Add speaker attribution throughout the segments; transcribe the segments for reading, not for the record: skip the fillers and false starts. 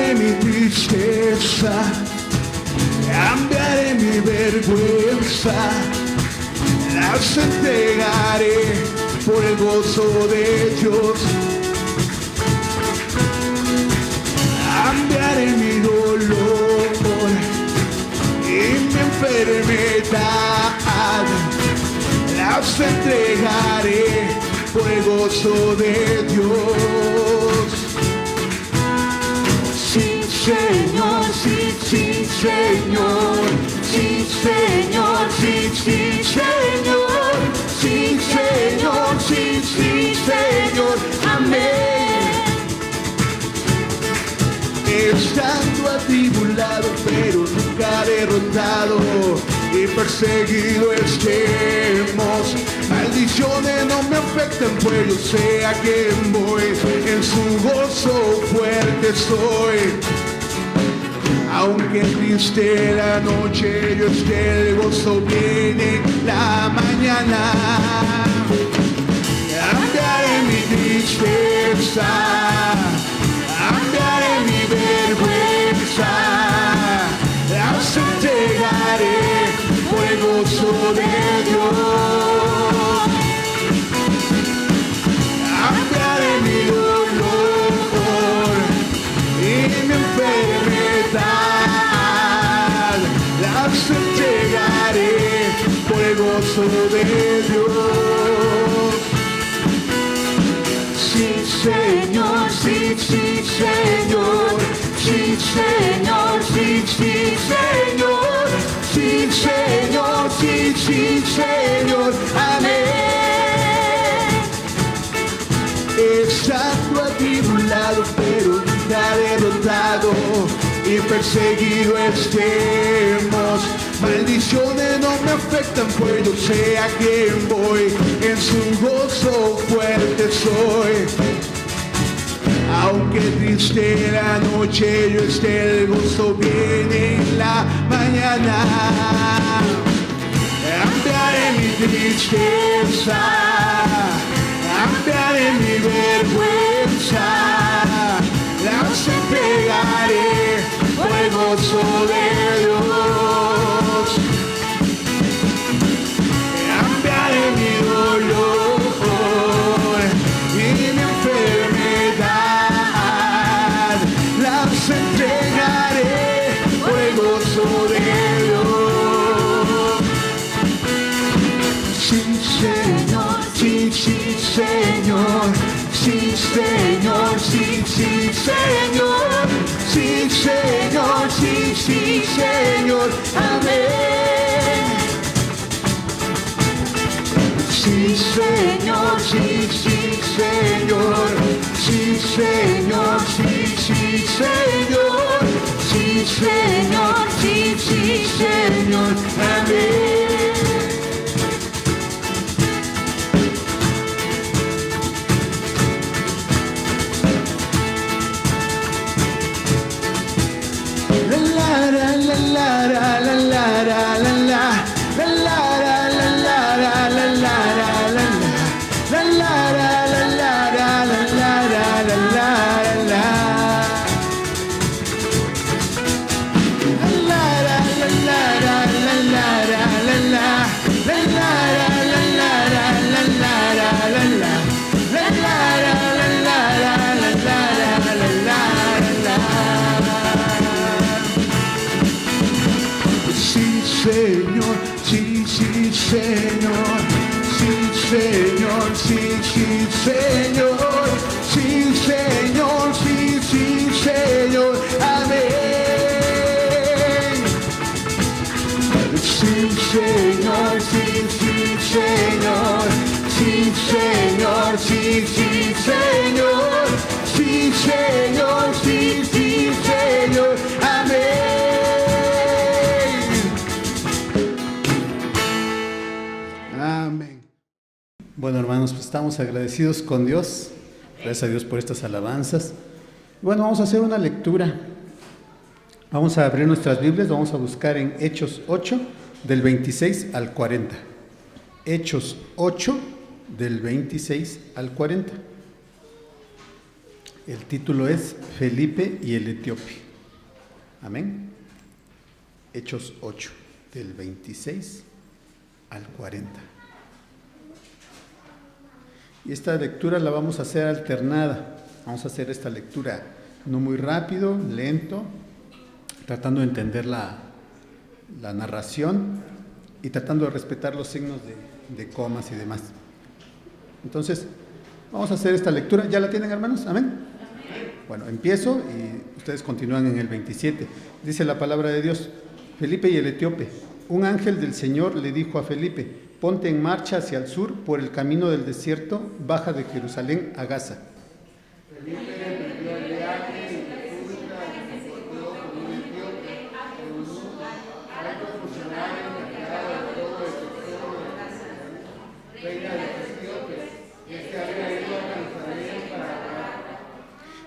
Speaker 1: Cambiaré mi tristeza, cambiaré mi vergüenza, las entregaré por el gozo de Dios. Cambiaré mi dolor y mi enfermedad, las entregaré por el gozo de Dios. Sí, Señor, sí, sí, Señor, sí, Señor, sí, sí, Señor, sí, Señor, sí, sí, Señor, amén. Estando atribulado, pero nunca derrotado, y perseguido estemos, maldiciones no me afectan, pues yo sé a quién voy, en su gozo fuerte soy. Aunque triste la noche, yo esté, el gozo viene la mañana. Cambiaré mi tristeza, cambiaré mi vergüenza, las entregaré por el gozo de Dios. Cambiaré mi dolor y mi enfermedad, las entregaré por el gozo de Dios. Sí, Señor, sí, sí, Señor, sí, Señor, sí, sí, Señor, sí, Señor, sí, sí, Señor, amén. Estando atribulado, pero nunca derrotado, y perseguido estemos, maldiciones no me afectan, pues yo sé a quién voy, en su gozo fuerte soy. Aunque triste la noche, yo esté, el gozo viene en la mañana. Cambiaré mi tristeza, cambiaré mi vergüenza, las entregaré por el gozo de Dios. Cambiaré mi dolor y mi enfermedad, las entregaré por el gozo de Dios. Sí, Señor, sí, sí, Señor, sí, Señor, sí, sí, Señor, sí, Señor, sí, sí, Señor, amén. Sí, Señor, sí, sí, Señor, sí, Señor, sí, sí, Señor, sí, Señor, sí, sí, Señor, amén. Señor, sí, sí, Señor, sí, Señor, sí, sí, Señor, sí, Señor, sí, sí, Señor, amén. Sí, Señor, sí, sí, Señor, sí, Señor, sí, sí, Señor, sí, Señor, sí, sí, Señor, amén. Amén.
Speaker 2: Bueno, hermanos, pues estamos agradecidos con Dios. Gracias a Dios por estas alabanzas. Bueno, vamos a hacer una lectura. Vamos a abrir nuestras Biblias, vamos a buscar en Hechos 8, del 26 al 40. Hechos 8, del 26 al 40. El título es Felipe y el etíope. Amén. Hechos 8, del 26 al 40. Y esta lectura la vamos a hacer alternada. Vamos a hacer esta lectura no muy rápido, lento, tratando de entender la narración y tratando de respetar los signos de comas y demás. Entonces, vamos a hacer esta lectura. ¿Ya la tienen, hermanos? Amén. Bueno, empiezo y ustedes continúan en el 27. Dice la palabra de Dios: Felipe y el etíope. Un ángel del Señor le dijo a Felipe: ponte en marcha hacia el sur por el camino del desierto, baja de Jerusalén a Gaza. Felipe emprendió el viaje y República se encontró con un etíope, alto funcionario encargado de todo el sector de Gaza, reina de los etíopes, que había ido a Jerusalén para adorar.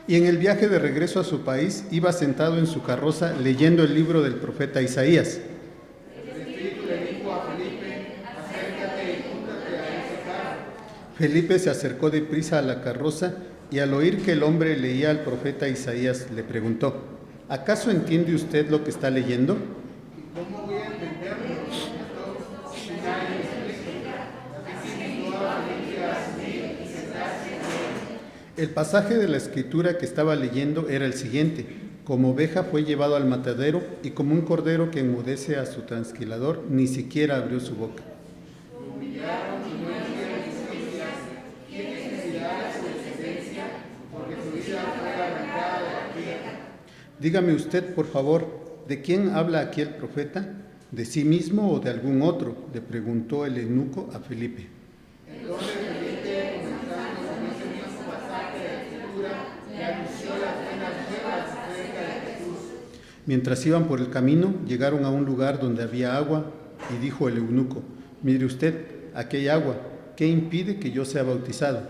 Speaker 2: Y en el viaje de regreso a su país iba sentado en su carroza leyendo el libro del profeta Isaías. Felipe se acercó deprisa a la carroza y al oír que el hombre leía al profeta Isaías, le preguntó: ¿acaso entiende usted lo que está leyendo? ¿Cómo voy a entenderlo? El pasaje de la escritura que estaba leyendo era el siguiente: como oveja fue llevado al matadero y como un cordero que enmudece a su trasquilador, ni siquiera abrió su boca. Dígame usted, por favor, ¿de quién habla aquí el profeta? ¿De sí mismo o de algún otro?, le preguntó el eunuco a Felipe. Entonces Felipe, comenzando con ese mismo pasaje de la escritura, le anunció las buenas nuevas acerca de Jesús. Mientras iban por el camino, llegaron a un lugar donde había agua, y dijo el eunuco: mire usted, aquí hay agua, ¿qué impide que yo sea bautizado?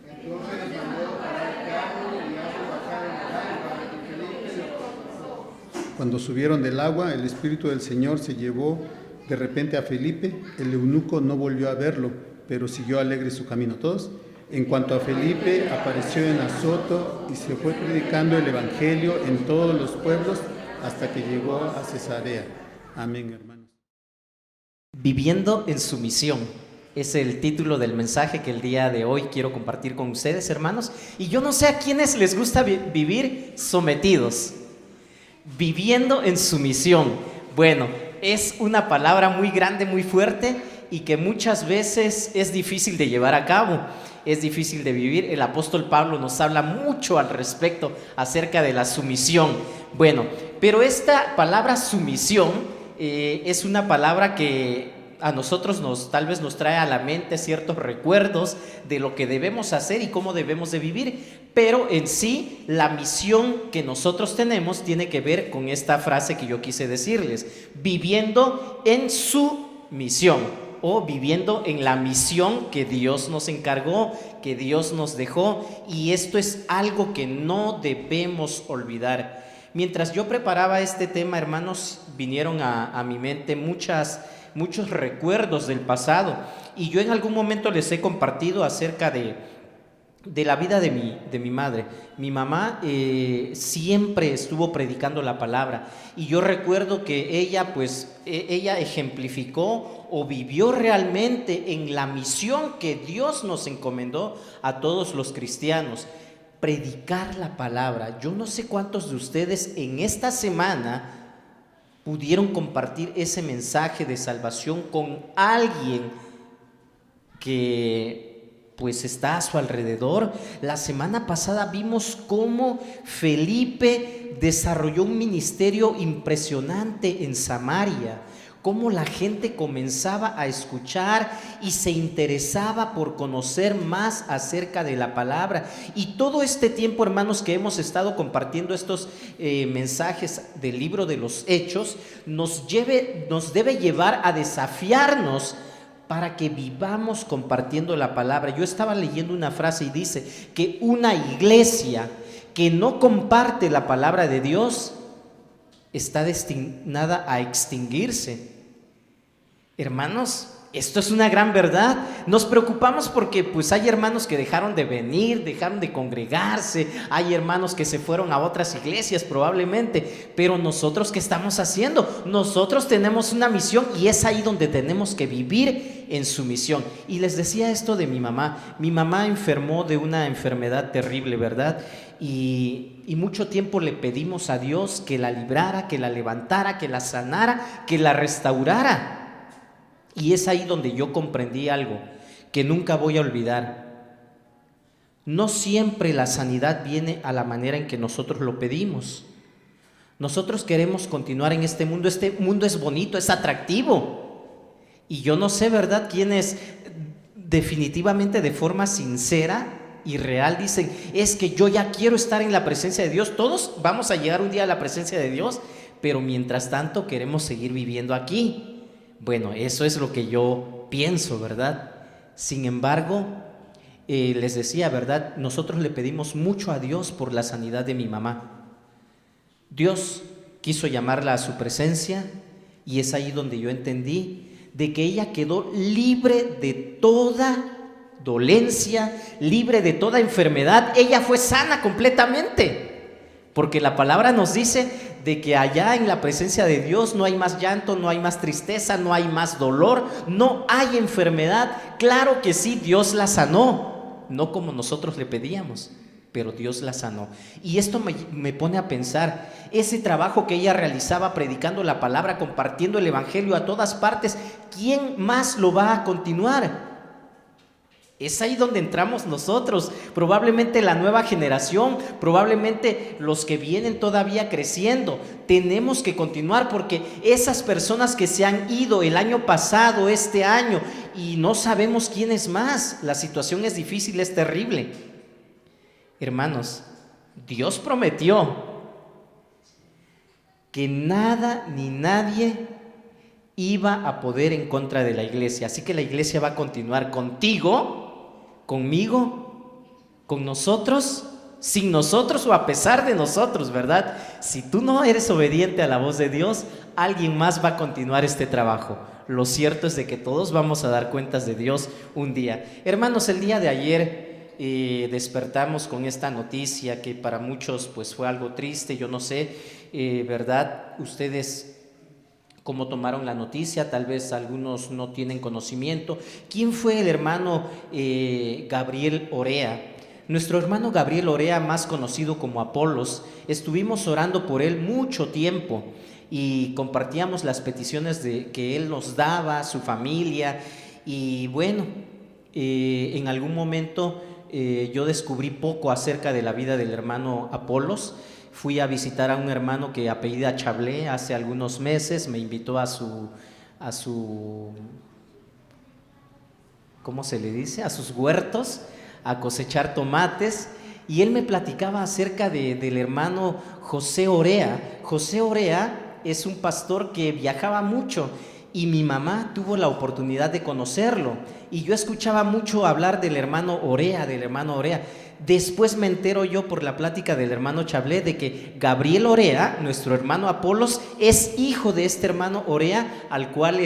Speaker 2: Entonces mandó parar el carro y ambos bajaron al agua, y Felipe lo bautizó. Cuando subieron del agua, el Espíritu del Señor se llevó de repente a Felipe. El eunuco no volvió a verlo, pero siguió alegre su camino. ¿Todos? En cuanto a Felipe, apareció en Azoto y se fue predicando el Evangelio en todos los pueblos hasta que llegó a Cesarea. Amén, hermanos.
Speaker 3: Viviendo en su misión es el título del mensaje que el día de hoy quiero compartir con ustedes, hermanos. Y yo no sé a quiénes les gusta vivir sometidos. Viviendo en su misión. Bueno, es una palabra muy grande, muy fuerte, y que muchas veces es difícil de llevar a cabo, es difícil de vivir. El apóstol Pablo nos habla mucho al respecto acerca de la sumisión. Bueno, pero esta palabra sumisión es una palabra que a nosotros tal vez nos trae a la mente ciertos recuerdos de lo que debemos hacer y cómo debemos de vivir, pero en sí la misión que nosotros tenemos tiene que ver con esta frase que yo quise decirles: viviendo en su misión, o viviendo en la misión que Dios nos encargó, que Dios nos dejó. Y esto es algo que no debemos olvidar. Mientras yo preparaba este tema, hermanos, vinieron a mi mente muchos recuerdos del pasado, y yo en algún momento les he compartido acerca de la vida de mi madre. Mi mamá siempre estuvo predicando la palabra, y yo recuerdo que ella ejemplificó o vivió realmente en la misión que Dios nos encomendó a todos los cristianos: predicar la palabra. Yo no sé cuántos de ustedes en esta semana pudieron compartir ese mensaje de salvación con alguien que pues está a su alrededor. La semana pasada vimos cómo Felipe desarrolló un ministerio impresionante en Samaria, cómo la gente comenzaba a escuchar y se interesaba por conocer más acerca de la palabra. Y todo este tiempo, hermanos, que hemos estado compartiendo estos mensajes del libro de los Hechos, nos debe llevar a desafiarnos para que vivamos compartiendo la palabra. Yo estaba leyendo una frase y dice que una iglesia que no comparte la palabra de Dios está destinada a extinguirse. Hermanos, Esto es una gran verdad. Nos preocupamos porque pues hay hermanos que dejaron de venir, dejaron de congregarse, hay hermanos que se fueron a otras iglesias probablemente, pero nosotros, ¿qué estamos haciendo? Nosotros tenemos una misión y es ahí donde tenemos que vivir en su misión. Y les decía esto de mi mamá enfermó de una enfermedad terrible, ¿verdad? Y mucho tiempo le pedimos a Dios que la librara, que la levantara, que la sanara, que la restaurara. Y es ahí donde yo comprendí algo que nunca voy a olvidar. No siempre la sanidad viene a la manera en que nosotros lo pedimos. Nosotros queremos continuar en este mundo es bonito, es atractivo. Y yo no sé, ¿verdad?, quiénes definitivamente de forma sincera y real dicen, es que yo ya quiero estar en la presencia de Dios. Todos vamos a llegar un día a la presencia de Dios, pero mientras tanto queremos seguir viviendo aquí. Bueno, eso es lo que yo pienso, ¿verdad? Sin embargo, les decía, ¿verdad? Nosotros le pedimos mucho a Dios por la sanidad de mi mamá. Dios quiso llamarla a su presencia y es ahí donde yo entendí de que ella quedó libre de toda dolencia, libre de toda enfermedad. Ella fue sana completamente. Porque la palabra nos dice de que allá en la presencia de Dios no hay más llanto, no hay más tristeza, no hay más dolor, no hay enfermedad. Claro que sí, Dios la sanó, no como nosotros le pedíamos, pero Dios la sanó. Y esto me pone a pensar, ese trabajo que ella realizaba predicando la palabra, compartiendo el evangelio a todas partes, ¿quién más lo va a continuar? Es ahí donde entramos nosotros, probablemente la nueva generación, probablemente los que vienen todavía creciendo. Tenemos que continuar porque esas personas que se han ido el año pasado, este año, y no sabemos quién es más, la situación es difícil, es terrible. Hermanos, Dios prometió que nada ni nadie iba a poder en contra de la iglesia, así que la iglesia va a continuar contigo, conmigo, con nosotros, sin nosotros o a pesar de nosotros, ¿verdad? Si tú no eres obediente a la voz de Dios, alguien más va a continuar este trabajo. Lo cierto es de que todos vamos a dar cuentas de Dios un día. Hermanos, el día de ayer despertamos con esta noticia que para muchos pues fue algo triste. Yo no sé, ¿verdad? Ustedes cómo tomaron la noticia, tal vez algunos no tienen conocimiento. ¿Quién fue el hermano Gabriel Orea? Nuestro hermano Gabriel Orea, más conocido como Apolos, estuvimos orando por él mucho tiempo y compartíamos las peticiones que él nos daba, su familia, y bueno, en algún momento yo descubrí poco acerca de la vida del hermano Apolos. Fui a visitar a un hermano que apellida Chablé hace algunos meses, me invitó a su ¿cómo se le dice? A sus huertos, a cosechar tomates, y él me platicaba acerca del hermano José Orea. José Orea es un pastor que viajaba mucho y mi mamá tuvo la oportunidad de conocerlo, y yo escuchaba mucho hablar del hermano Orea, Después me entero yo por la plática del hermano Chablé de que Gabriel Orea, nuestro hermano Apolos, es hijo de este hermano Orea, al cual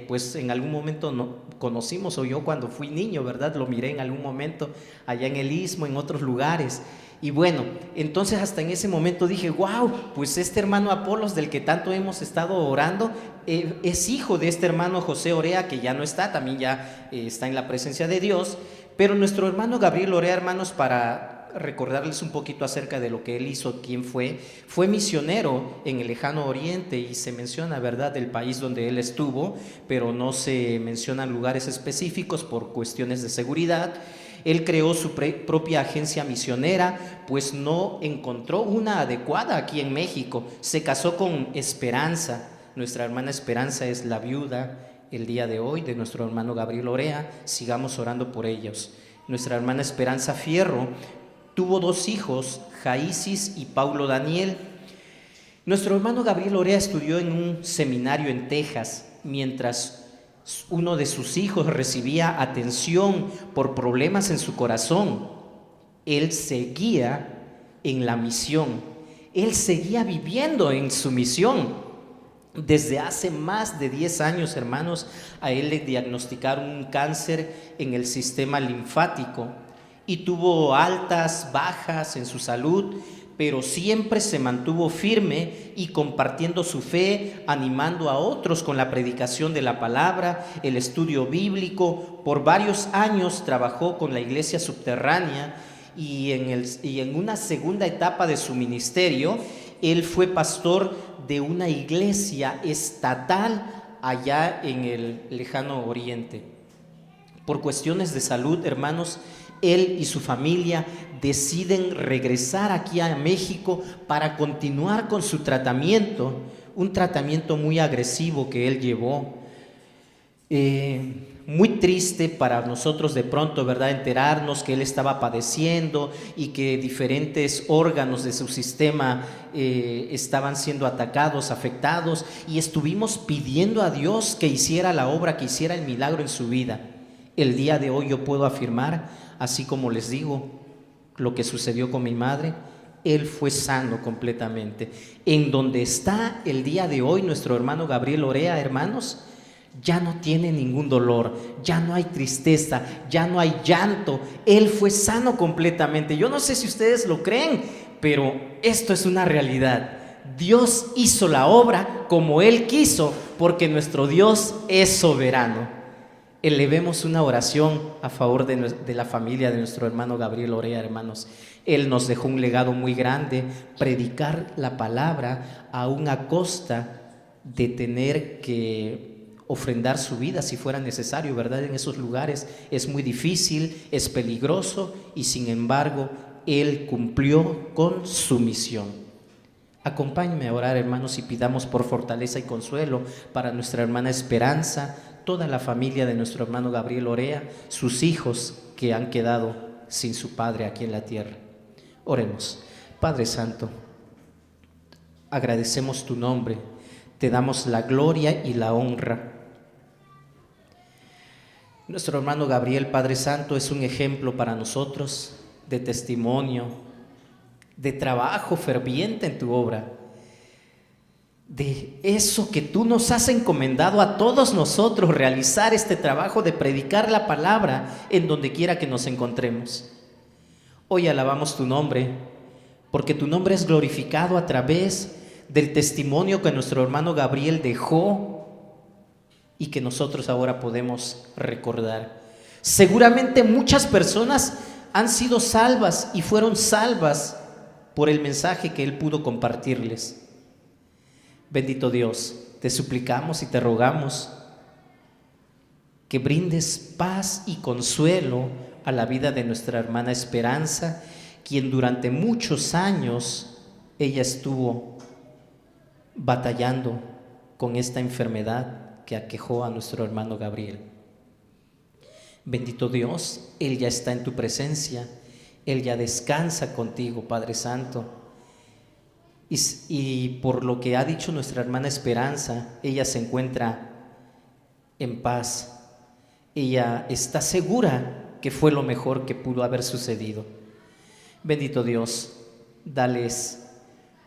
Speaker 3: pues en algún momento no conocimos, o yo cuando fui niño, ¿verdad? Lo miré en algún momento allá en el Istmo, en otros lugares. Y bueno, entonces hasta en ese momento dije, wow, pues este hermano Apolos del que tanto hemos estado orando, es hijo de este hermano José Orea, que ya no está, también ya está en la presencia de Dios. Pero nuestro hermano Gabriel Orea, hermanos, para recordarles un poquito acerca de lo que él hizo, quién fue misionero en el lejano oriente, y se menciona, ¿verdad?, del país donde él estuvo, pero no se mencionan lugares específicos por cuestiones de seguridad. Él creó su propia agencia misionera, pues no encontró una adecuada aquí en México. Se casó con Esperanza. Nuestra hermana Esperanza es la viuda el día de hoy de nuestro hermano Gabriel Orea. Sigamos orando por ellos. Nuestra hermana Esperanza Fierro tuvo 2 hijos, Jaisis y Paulo Daniel. Nuestro hermano Gabriel Orea estudió en un seminario en Texas, mientras uno de sus hijos recibía atención por problemas en su corazón. Él seguía en la misión, él seguía viviendo en su misión. Desde hace más de 10 años, hermanos, a él le diagnosticaron un cáncer en el sistema linfático y tuvo altas, bajas en su salud, pero siempre se mantuvo firme y compartiendo su fe, animando a otros con la predicación de la palabra, el estudio bíblico. Por varios años trabajó con la iglesia subterránea y en una segunda etapa de su ministerio, él fue pastor de una iglesia estatal allá en el lejano oriente. Por cuestiones de salud, hermanos, él y su familia deciden regresar aquí a México para continuar con su tratamiento, un tratamiento muy agresivo que él llevó. Muy triste para nosotros de pronto, ¿verdad?, enterarnos que él estaba padeciendo y que diferentes órganos de su sistema estaban siendo atacados, afectados, y estuvimos pidiendo a Dios que hiciera la obra, que hiciera el milagro en su vida. El día de hoy yo puedo afirmar, así como les digo, lo que sucedió con mi madre, él fue sano completamente. En donde está el día de hoy nuestro hermano Gabriel Orea, hermanos, ya no tiene ningún dolor, ya no hay tristeza, ya no hay llanto. Él fue sano completamente. Yo no sé si ustedes lo creen, pero esto es una realidad. Dios hizo la obra como Él quiso, porque nuestro Dios es soberano. Elevemos una oración a favor de la familia de nuestro hermano Gabriel Orea, hermanos. Él nos dejó un legado muy grande, predicar la palabra aún a costa de tener que ofrendar su vida si fuera necesario, ¿verdad? En esos lugares es muy difícil, es peligroso, y sin embargo, él cumplió con su misión. Acompáñenme a orar, hermanos, y pidamos por fortaleza y consuelo para nuestra hermana Esperanza, toda la familia de nuestro hermano Gabriel Orea, sus hijos que han quedado sin su padre aquí en la tierra. Oremos. Padre Santo, agradecemos tu nombre, te damos la gloria y la honra. Nuestro hermano Gabriel, Padre Santo, es un ejemplo para nosotros de testimonio, de trabajo ferviente en tu obra, de eso que tú nos has encomendado a todos nosotros, realizar este trabajo de predicar la palabra en donde quiera que nos encontremos. Hoy alabamos tu nombre, porque tu nombre es glorificado a través del testimonio que nuestro hermano Gabriel dejó y que nosotros ahora podemos recordar. Seguramente muchas personas han sido salvas y fueron salvas por el mensaje que él pudo compartirles. Bendito Dios, te suplicamos y te rogamos que brindes paz y consuelo a la vida de nuestra hermana Esperanza, quien durante muchos años ella estuvo batallando con esta enfermedad que aquejó a nuestro hermano Gabriel. Bendito Dios, Él ya está en tu presencia, Él ya descansa contigo, Padre Santo. Y por lo que ha dicho nuestra hermana Esperanza, ella se encuentra en paz. Ella está segura que fue lo mejor que pudo haber sucedido. Bendito Dios, dales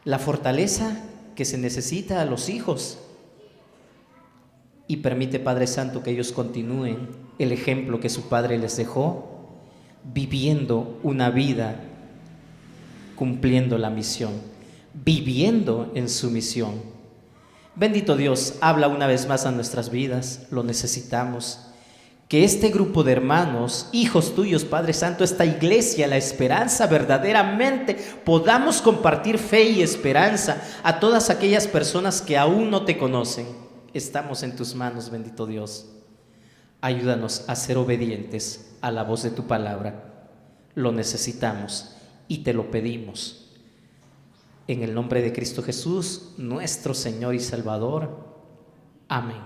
Speaker 3: la fortaleza que se necesita a los hijos y permite, Padre Santo, que ellos continúen el ejemplo que su padre les dejó, viviendo una vida, cumpliendo la misión, viviendo en su misión. Bendito Dios, habla una vez más a nuestras vidas, lo necesitamos. Que este grupo de hermanos, hijos tuyos, Padre Santo, esta iglesia, la Esperanza, verdaderamente podamos compartir fe y esperanza a todas aquellas personas que aún no te conocen. Estamos en tus manos, bendito Dios. Ayúdanos a ser obedientes a la voz de tu palabra. Lo necesitamos y te lo pedimos. En el nombre de Cristo Jesús, nuestro Señor y Salvador. Amén.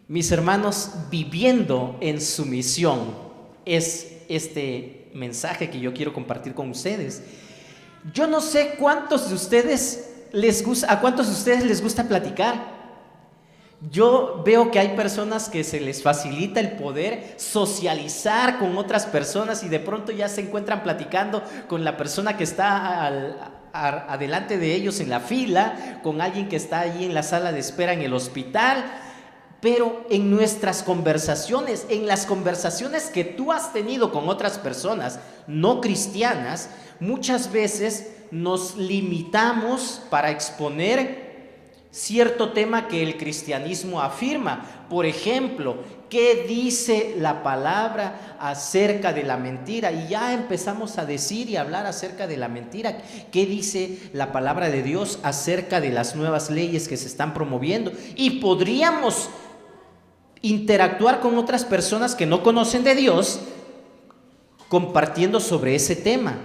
Speaker 3: Mis hermanos, viviendo en su misión es este mensaje que yo quiero compartir con ustedes. Yo no sé cuántos de ustedes a cuántos de ustedes les gusta platicar. Yo veo que hay personas que se les facilita el poder socializar con otras personas y de pronto ya se encuentran platicando con la persona que está adelante de ellos en la fila, con alguien que está ahí en la sala de espera en el hospital. Pero en nuestras conversaciones, en las conversaciones que tú has tenido con otras personas no cristianas, muchas veces nos limitamos para exponer cierto tema que el cristianismo afirma. Por ejemplo, ¿qué dice la palabra acerca de la mentira? Y ya empezamos a decir y hablar acerca de la mentira. ¿Qué dice la palabra de Dios acerca de las nuevas leyes que se están promoviendo? Y podríamos interactuar con otras personas que no conocen de Dios compartiendo sobre ese tema.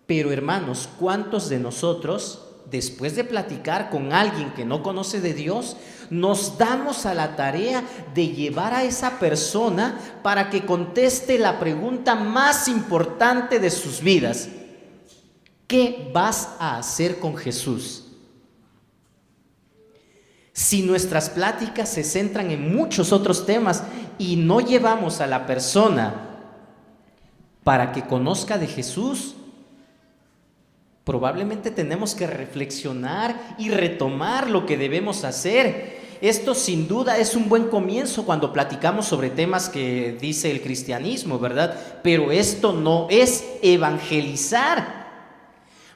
Speaker 3: Pero hermanos, ¿cuántos de nosotros, después de platicar con alguien que no conoce de Dios, nos damos a la tarea de llevar a esa persona para que conteste la pregunta más importante de sus vidas? ¿Qué vas a hacer con Jesús? Si nuestras pláticas se centran en muchos otros temas y no llevamos a la persona para que conozca de Jesús, probablemente tenemos que reflexionar y retomar lo que debemos hacer. Esto sin duda es un buen comienzo cuando platicamos sobre temas que dice el cristianismo, ¿verdad? Pero esto no es evangelizar.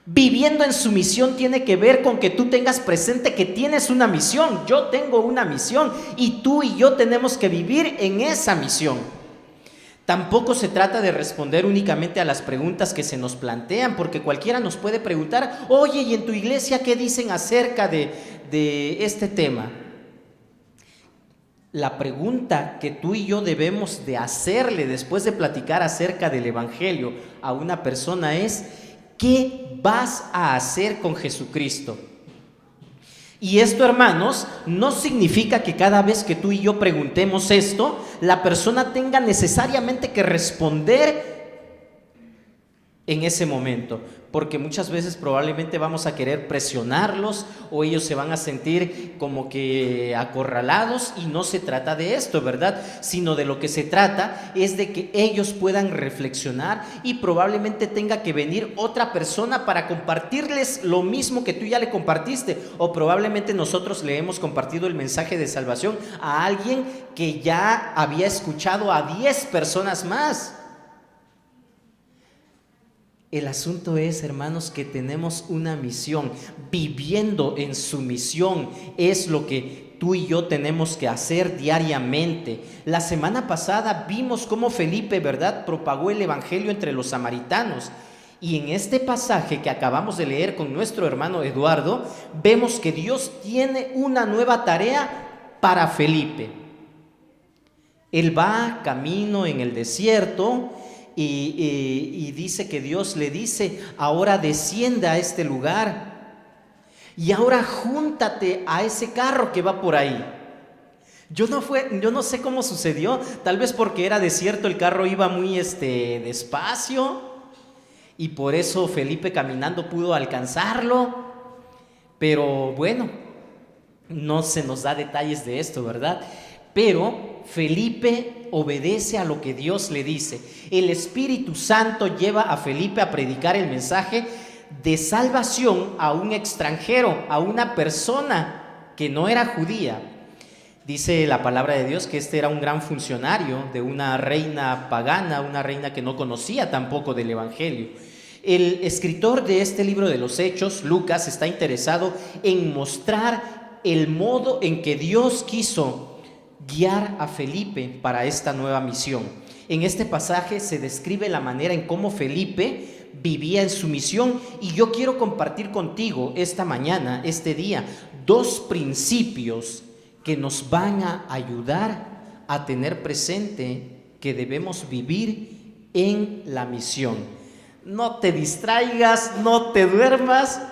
Speaker 3: Viviendo en sumisión tiene que ver con que tú tengas presente que tienes una misión. Yo tengo una misión y tú y yo tenemos que vivir en esa misión. Tampoco se trata de responder únicamente a las preguntas que se nos plantean, porque cualquiera nos puede preguntar: oye, ¿y en tu iglesia qué dicen acerca de este tema? La pregunta que tú y yo debemos de hacerle después de platicar acerca del evangelio a una persona es: ¿qué vas a hacer con Jesucristo? Y esto, hermanos, no significa que cada vez que tú y yo preguntemos esto, la persona tenga necesariamente que responder en ese momento, porque muchas veces probablemente vamos a querer presionarlos o ellos se van a sentir como que acorralados, y no se trata de esto, ¿verdad? Sino de lo que se trata es de que ellos puedan reflexionar, y probablemente tenga que venir otra persona para compartirles lo mismo que tú ya le compartiste, o probablemente nosotros le hemos compartido el mensaje de salvación a alguien que ya había escuchado a 10 personas más. El asunto es, hermanos, que tenemos una misión. Viviendo en su misión es lo que tú y yo tenemos que hacer diariamente. La semana pasada vimos cómo Felipe, ¿verdad?, propagó el evangelio entre los samaritanos. Y en este pasaje que acabamos de leer con nuestro hermano Eduardo, vemos que Dios tiene una nueva tarea para Felipe. Él va camino en el desierto y dice que Dios le dice: ahora desciende a este lugar y ahora júntate a ese carro que va por ahí. Yo no sé cómo sucedió, tal vez porque era desierto, el carro iba muy despacio, y por eso Felipe caminando pudo alcanzarlo. Pero bueno, no se nos da detalles de esto, ¿verdad? Pero Felipe obedece a lo que Dios le dice. El Espíritu Santo lleva a Felipe a predicar el mensaje de salvación a un extranjero, a una persona que no era judía. Dice la palabra de Dios que este era un gran funcionario de una reina pagana, una reina que no conocía tampoco del evangelio. El escritor de este libro de los Hechos, Lucas, está interesado en mostrar el modo en que Dios quiso guiar a Felipe para esta nueva misión. En este pasaje se describe la manera en cómo Felipe vivía en su misión, y yo quiero compartir contigo esta mañana, este día, 2 principios que nos van a ayudar a tener presente que debemos vivir en la misión. No te distraigas, no te duermas,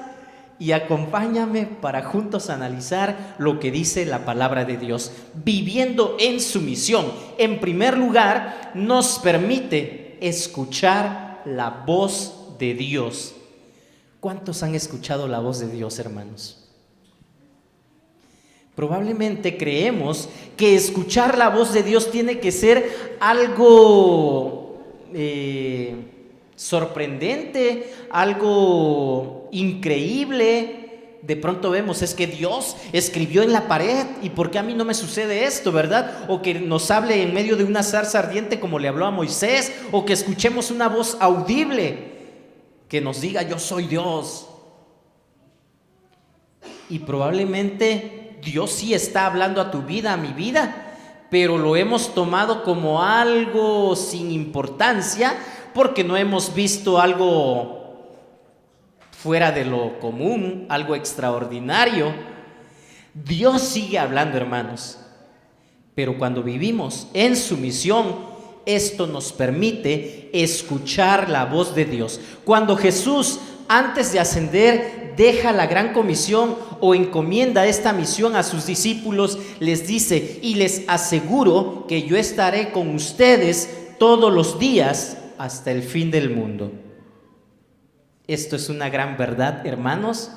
Speaker 3: y acompáñame para juntos analizar lo que dice la palabra de Dios. Viviendo en su misión, en primer lugar, nos permite escuchar la voz de Dios. ¿Cuántos han escuchado la voz de Dios, hermanos? Probablemente creemos que escuchar la voz de Dios tiene que ser algo sorprendente, algo increíble. De pronto vemos, es que Dios escribió en la pared, ¿y por qué a mí no me sucede esto, verdad? O que nos hable en medio de una zarza ardiente como le habló a Moisés, o que escuchemos una voz audible que nos diga, yo soy Dios. Y probablemente Dios sí está hablando a tu vida, a mi vida, pero lo hemos tomado como algo sin importancia porque no hemos visto algo fuera de lo común, algo extraordinario. Dios sigue hablando, hermanos, pero cuando vivimos en sumisión, esto nos permite escuchar la voz de Dios. Cuando Jesús, antes de ascender, deja la gran comisión o encomienda esta misión a sus discípulos, les dice, y les aseguro que yo estaré con ustedes todos los días hasta el fin del mundo. Esto es una gran verdad, hermanos,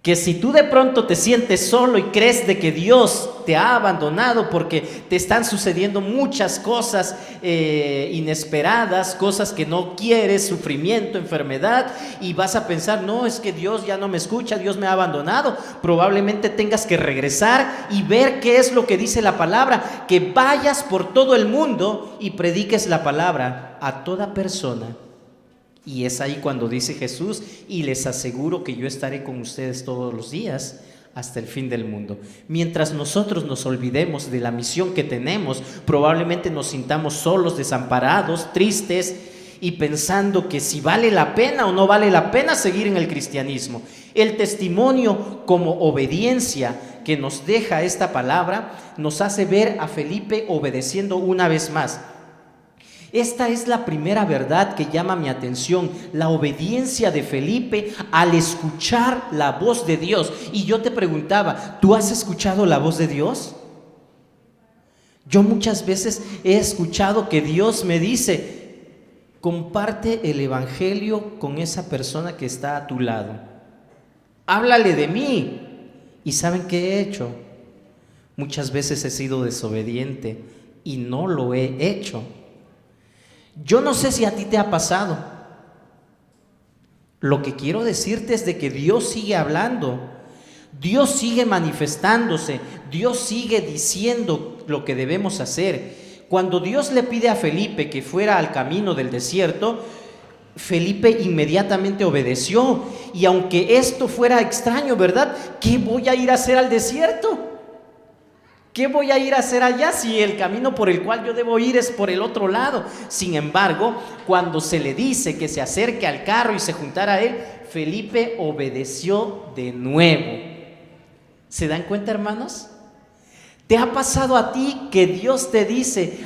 Speaker 3: que si tú de pronto te sientes solo y crees de que Dios te ha abandonado porque te están sucediendo muchas cosas inesperadas, cosas que no quieres, sufrimiento, enfermedad, y vas a pensar, no, es que Dios ya no me escucha, Dios me ha abandonado, probablemente tengas que regresar y ver qué es lo que dice la palabra, que vayas por todo el mundo y prediques la palabra a toda persona. Y es ahí cuando dice Jesús, y les aseguro que yo estaré con ustedes todos los días hasta el fin del mundo. Mientras nosotros nos olvidemos de la misión que tenemos, probablemente nos sintamos solos, desamparados, tristes y pensando que si vale la pena o no vale la pena seguir en el cristianismo. El testimonio como obediencia que nos deja esta palabra nos hace ver a Felipe obedeciendo una vez más. Esta es la primera verdad que llama mi atención, la obediencia de Felipe al escuchar la voz de Dios. Y yo te preguntaba, ¿tú has escuchado la voz de Dios? Yo muchas veces he escuchado que Dios me dice, comparte el evangelio con esa persona que está a tu lado. Háblale de mí. ¿Y saben qué he hecho? Muchas veces he sido desobediente y no lo he hecho. Yo no sé si a ti te ha pasado. Lo que quiero decirte es de que Dios sigue hablando, Dios sigue manifestándose, Dios sigue diciendo lo que debemos hacer. Cuando Dios le pide a Felipe que fuera al camino del desierto, Felipe inmediatamente obedeció. Y aunque esto fuera extraño, ¿verdad? ¿Qué voy a ir a hacer al desierto? ¿Qué voy a ir a hacer allá si el camino por el cual yo debo ir es por el otro lado? Sin embargo, cuando se le dice que se acerque al carro y se juntara a él, Felipe obedeció de nuevo. ¿Se dan cuenta, hermanos? ¿Te ha pasado a ti que Dios te dice,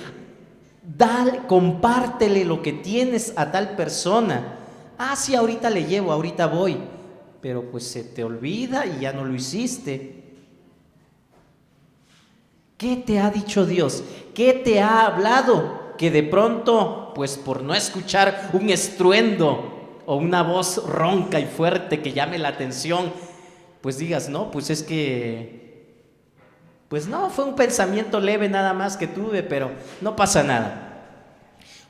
Speaker 3: compártele lo que tienes a tal persona? Ah, sí, ahorita le llevo, ahorita voy. Pero pues se te olvida y ya no lo hiciste. ¿Qué te ha dicho Dios? ¿Qué te ha hablado? Que de pronto, pues por no escuchar un estruendo o una voz ronca y fuerte que llame la atención, pues digas, no, pues es que, pues no, fue un pensamiento leve nada más que tuve, pero no pasa nada.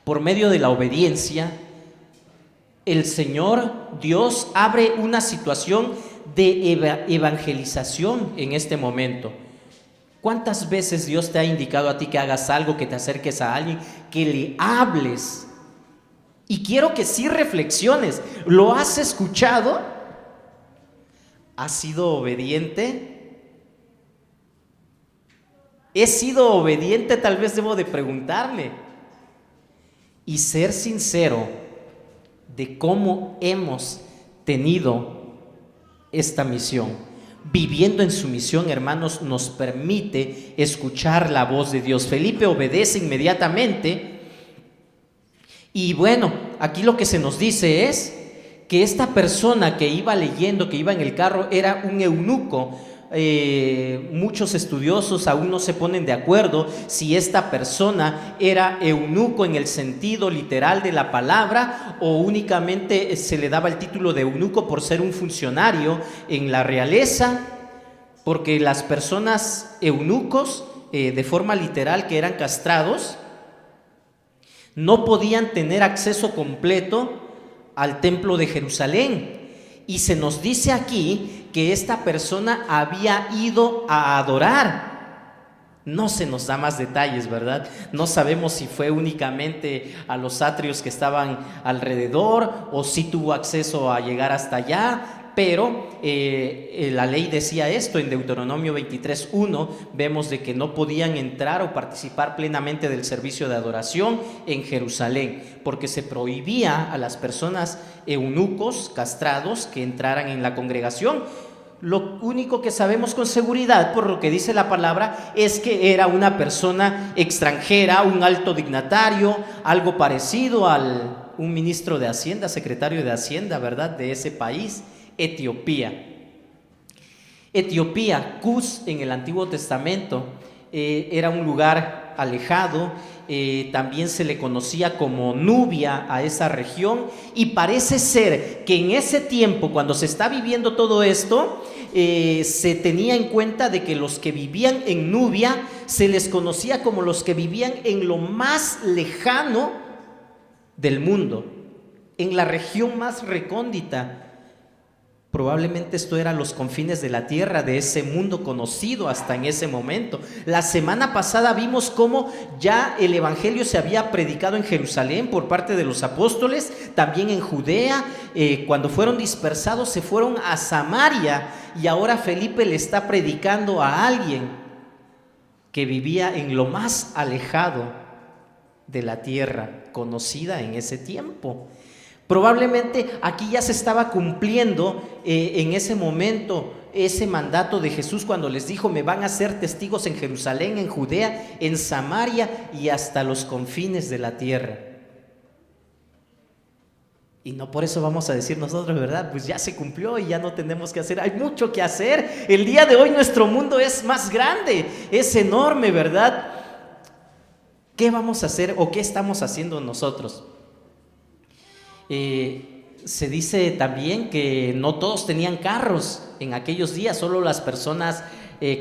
Speaker 3: Por medio de la obediencia, el Señor Dios abre una situación de evangelización en este momento. ¿Cuántas veces Dios te ha indicado a ti que hagas algo, que te acerques a alguien, que le hables? Y quiero que sí reflexiones. ¿Lo has escuchado? ¿Has sido obediente? ¿He sido obediente? Tal vez debo de preguntarme. Y ser sincero de cómo hemos tenido esta misión. Viviendo en su misión, hermanos, nos permite escuchar la voz de Dios. Felipe obedece inmediatamente. Y bueno, aquí lo que se nos dice es que esta persona que iba leyendo, que iba en el carro, era un eunuco. Muchos estudiosos aún no se ponen de acuerdo si esta persona era eunuco en el sentido literal de la palabra o únicamente se le daba el título de eunuco por ser un funcionario en la realeza, porque las personas eunucos de forma literal que eran castrados no podían tener acceso completo al templo de Jerusalén. Y se nos dice aquí que esta persona había ido a adorar. No se nos da más detalles, ¿verdad? No sabemos si fue únicamente a los atrios que estaban alrededor o si tuvo acceso a llegar hasta allá. Pero la ley decía esto en Deuteronomio 23:1, vemos de que no podían entrar o participar plenamente del servicio de adoración en Jerusalén, porque se prohibía a las personas eunucos castrados que entraran en la congregación. Lo único que sabemos con seguridad, por lo que dice la palabra, es que era una persona extranjera, un alto dignatario, algo parecido a un ministro de Hacienda, secretario de Hacienda, ¿verdad?, de ese país, Etiopía. Etiopía, Cus en el Antiguo Testamento, era un lugar alejado. También se le conocía como Nubia a esa región, y parece ser que en ese tiempo, cuando se está viviendo todo esto, se tenía en cuenta de que los que vivían en Nubia se les conocía como los que vivían en lo más lejano del mundo, en la región más recóndita. Probablemente esto era los confines de la tierra, de ese mundo conocido hasta en ese momento. La semana pasada vimos cómo ya el evangelio se había predicado en Jerusalén por parte de los apóstoles, también en Judea. Cuando fueron dispersados se fueron a Samaria, y ahora Felipe le está predicando a alguien que vivía en lo más alejado de la tierra conocida en ese tiempo. Probablemente aquí ya se estaba cumpliendo en ese momento ese mandato de Jesús cuando les dijo: me van a ser testigos en Jerusalén, en Judea, en Samaria y hasta los confines de la tierra. Y no por eso vamos a decir nosotros, ¿verdad?, pues ya se cumplió y ya no tenemos que hacer. Hay mucho que hacer. El día de hoy nuestro mundo es más grande, es enorme, ¿verdad? ¿Qué vamos a hacer o qué estamos haciendo nosotros? Se dice también que no todos tenían carros en aquellos días, solo las personas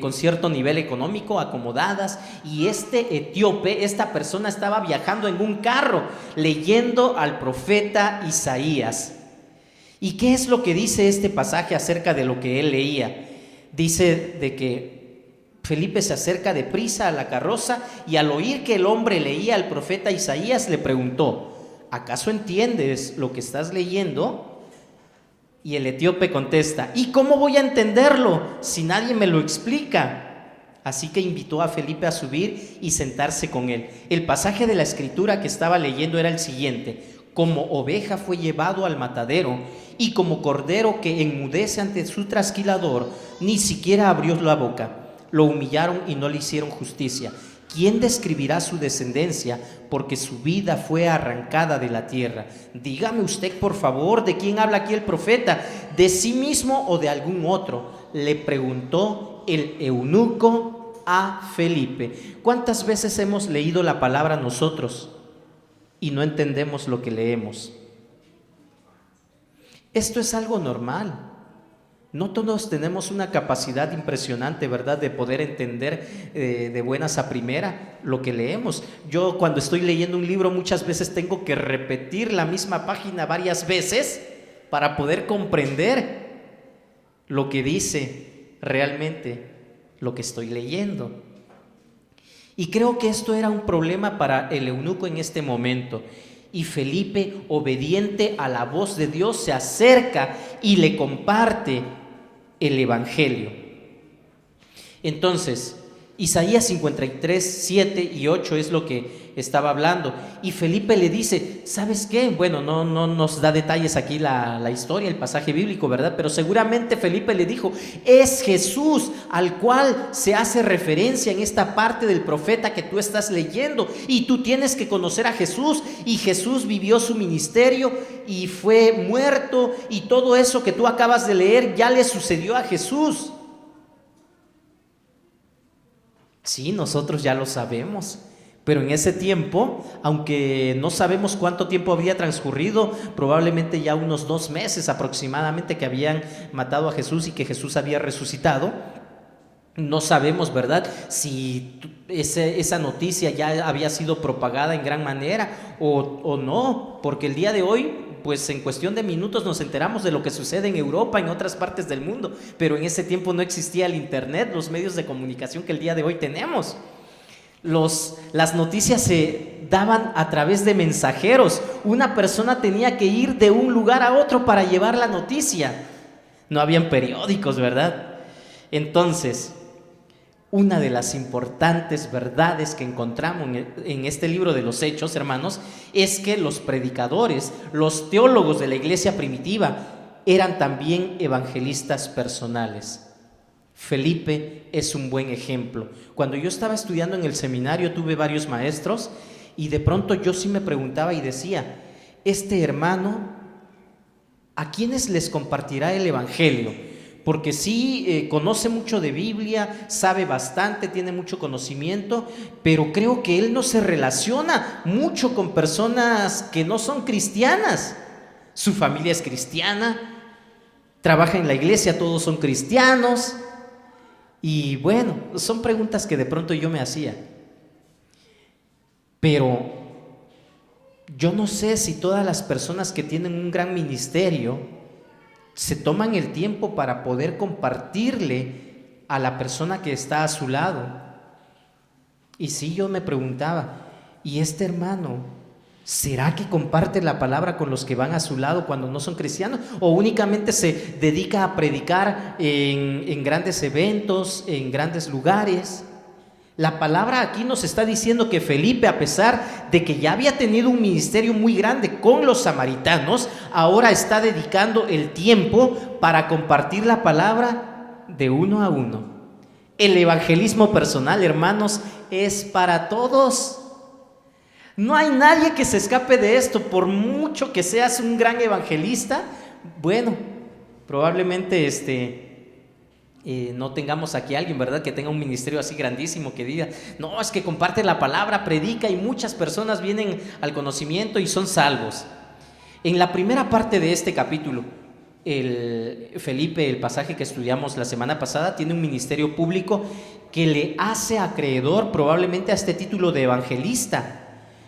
Speaker 3: con cierto nivel económico, acomodadas. Y este etíope, esta persona, estaba viajando en un carro leyendo al profeta Isaías. ¿Y qué es lo que dice este pasaje acerca de lo que él leía? Dice de que Felipe se acerca deprisa a la carroza y al oír que el hombre leía al profeta Isaías le preguntó: ¿acaso entiendes lo que estás leyendo? Y el etíope contesta: ¿y cómo voy a entenderlo si nadie me lo explica? Así que invitó a Felipe a subir y sentarse con él. El pasaje de la escritura que estaba leyendo era el siguiente: como oveja fue llevado al matadero, y como cordero que enmudece ante su trasquilador, ni siquiera abrió la boca. Lo humillaron y no le hicieron justicia. ¿Quién describirá su descendencia? Porque su vida fue arrancada de la tierra. Dígame usted, por favor, ¿de quién habla aquí el profeta? ¿De sí mismo o de algún otro?, le preguntó el eunuco a Felipe. ¿Cuántas veces hemos leído la palabra nosotros y no entendemos lo que leemos? Esto es algo normal. No todos tenemos una capacidad impresionante, ¿verdad?, de poder entender de buenas a primera lo que leemos. Yo, cuando estoy leyendo un libro, muchas veces tengo que repetir la misma página varias veces para poder comprender lo que dice realmente lo que estoy leyendo. Y creo que esto era un problema para el eunuco en este momento. Y Felipe, obediente a la voz de Dios, se acerca y le comparte el evangelio. Entonces, Isaías 53, 7 y 8 es lo que estaba hablando. Y Felipe le dice: ¿sabes qué? Bueno, no nos da detalles aquí la historia, el pasaje bíblico, ¿verdad? Pero seguramente Felipe le dijo: es Jesús al cual se hace referencia en esta parte del profeta que tú estás leyendo. Y tú tienes que conocer a Jesús. Y Jesús vivió su ministerio y fue muerto. Y todo eso que tú acabas de leer ya le sucedió a Jesús. Sí, nosotros ya lo sabemos, pero en ese tiempo, aunque no sabemos cuánto tiempo había transcurrido, probablemente ya unos 2 meses aproximadamente que habían matado a Jesús y que Jesús había resucitado, no sabemos, ¿verdad?, si esa noticia ya había sido propagada en gran manera o no, porque el día de hoy pues en cuestión de minutos nos enteramos de lo que sucede en Europa, en otras partes del mundo, pero en ese tiempo no existía el internet, los medios de comunicación que el día de hoy tenemos. Las noticias se daban a través de mensajeros. Una persona tenía que ir de un lugar a otro para llevar la noticia. No habían periódicos, ¿verdad? Entonces, una de las importantes verdades que encontramos en este libro de los Hechos, hermanos, es que los predicadores, los teólogos de la iglesia primitiva, eran también evangelistas personales. Felipe es un buen ejemplo. Cuando yo estaba estudiando en el seminario tuve varios maestros y de pronto yo sí me preguntaba y decía, este hermano, ¿a quiénes les compartirá el evangelio? Porque sí conoce mucho de Biblia, sabe bastante, tiene mucho conocimiento, pero creo que él no se relaciona mucho con personas que no son cristianas. Su familia es cristiana, trabaja en la iglesia, todos son cristianos. Y bueno, son preguntas que de pronto yo me hacía. Pero yo no sé si todas las personas que tienen un gran ministerio se toman el tiempo para poder compartirle a la persona que está a su lado. Y sí, yo me preguntaba, ¿y este hermano será que comparte la palabra con los que van a su lado cuando no son cristianos? ¿O únicamente se dedica a predicar en grandes eventos, en grandes lugares? La palabra aquí nos está diciendo que Felipe, a pesar de que ya había tenido un ministerio muy grande con los samaritanos, ahora está dedicando el tiempo para compartir la palabra de uno a uno. El evangelismo personal, hermanos, es para todos. No hay nadie que se escape de esto. Por mucho que seas un gran evangelista, bueno, probablemente no tengamos aquí a alguien, ¿verdad?, que tenga un ministerio así grandísimo que diga, no, es que comparte la palabra, predica y muchas personas vienen al conocimiento y son salvos. En la primera parte de este capítulo, Felipe, el pasaje que estudiamos la semana pasada, tiene un ministerio público que le hace acreedor probablemente a este título de evangelista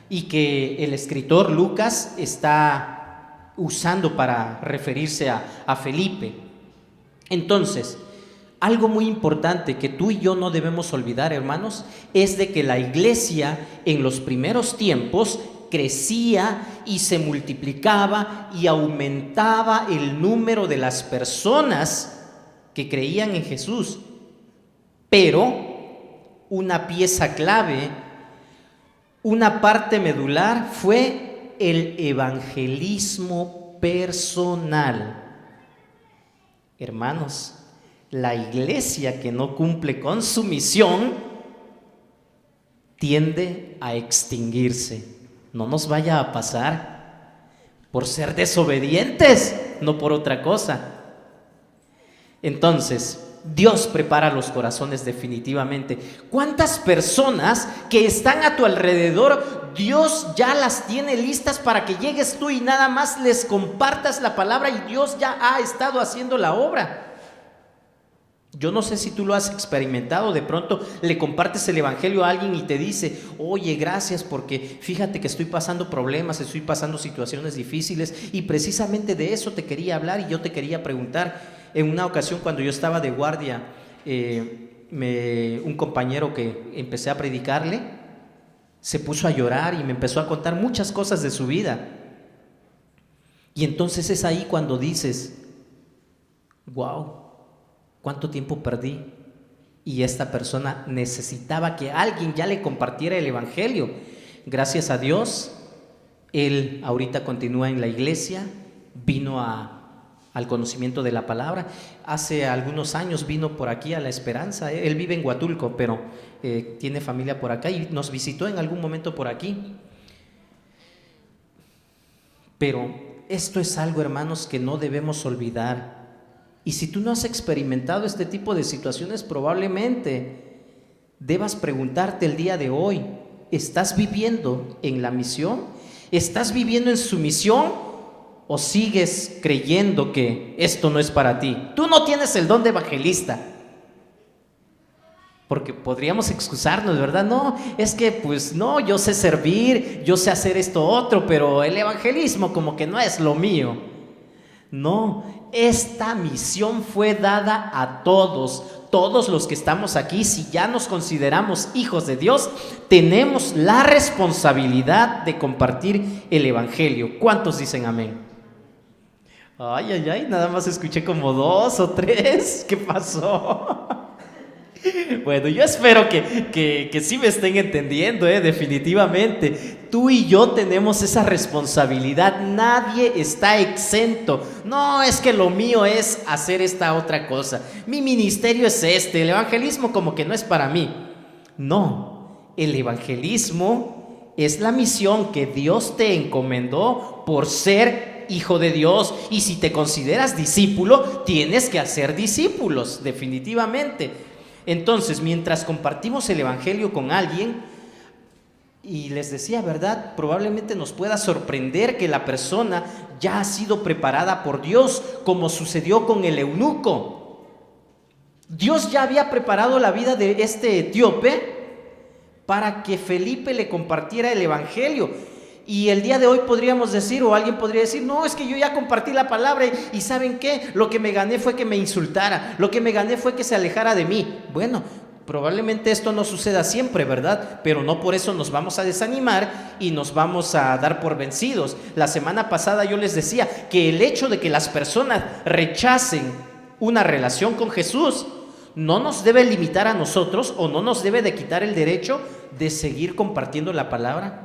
Speaker 3: y que el escritor Lucas está usando para referirse a Felipe. Entonces, algo muy importante que tú y yo no debemos olvidar, hermanos, es de que la iglesia en los primeros tiempos crecía y se multiplicaba y aumentaba el número de las personas que creían en Jesús. Pero una pieza clave, una parte medular fue el evangelismo personal. Hermanos, la iglesia que no cumple con su misión tiende a extinguirse. No nos vaya a pasar por ser desobedientes, no por otra cosa. Entonces, Dios prepara los corazones definitivamente. ¿Cuántas personas que están a tu alrededor, Dios ya las tiene listas para que llegues tú y nada más les compartas la palabra y Dios ya ha estado haciendo la obra? Yo no sé si tú lo has experimentado. De pronto le compartes el evangelio a alguien y te dice, oye, gracias porque fíjate que estoy pasando problemas, estoy pasando situaciones difíciles y precisamente de eso te quería hablar y yo te quería preguntar. En una ocasión cuando yo estaba de guardia, un compañero que empecé a predicarle se puso a llorar y me empezó a contar muchas cosas de su vida. Y entonces es ahí cuando dices, wow, ¿cuánto tiempo perdí? Y esta persona necesitaba que alguien ya le compartiera el evangelio. Gracias a Dios, él ahorita continúa en la iglesia, vino al conocimiento de la palabra. Hace algunos años vino por aquí a La Esperanza. Él vive en Huatulco, pero tiene familia por acá y nos visitó en algún momento por aquí. Pero esto es algo, hermanos, que no debemos olvidar. Y si tú no has experimentado este tipo de situaciones, probablemente debas preguntarte el día de hoy, ¿estás viviendo en la misión? ¿Estás viviendo en su misión? ¿O sigues creyendo que esto no es para ti? Tú no tienes el don de evangelista. Porque podríamos excusarnos, ¿verdad? No, es que pues no, yo sé servir, yo sé hacer esto otro, pero el evangelismo como que no es lo mío. No, esta misión fue dada a todos los que estamos aquí. Si ya nos consideramos hijos de Dios, tenemos la responsabilidad de compartir el evangelio. ¿Cuántos dicen amén? Ay, nada más escuché como 2 o 3. ¿Qué pasó? Bueno, yo espero que sí me estén entendiendo, definitivamente. Tú y yo tenemos esa responsabilidad, nadie está exento. No, es que lo mío es hacer esta otra cosa. Mi ministerio es el evangelismo como que no es para mí. No, el evangelismo es la misión que Dios te encomendó por ser hijo de Dios. Y si te consideras discípulo, tienes que hacer discípulos, definitivamente. Entonces, mientras compartimos el evangelio con alguien, y les decía, ¿verdad? Probablemente nos pueda sorprender que la persona ya ha sido preparada por Dios, como sucedió con el eunuco. Dios ya había preparado la vida de este etíope para que Felipe le compartiera el evangelio. Y el día de hoy podríamos decir, o alguien podría decir, no, es que yo ya compartí la palabra y ¿saben qué? Lo que me gané fue que me insultara, lo que me gané fue que se alejara de mí. Bueno, probablemente esto no suceda siempre, ¿verdad? Pero no por eso nos vamos a desanimar y nos vamos a dar por vencidos. La semana pasada yo les decía que el hecho de que las personas rechacen una relación con Jesús no nos debe limitar a nosotros, o no nos debe de quitar el derecho de seguir compartiendo la palabra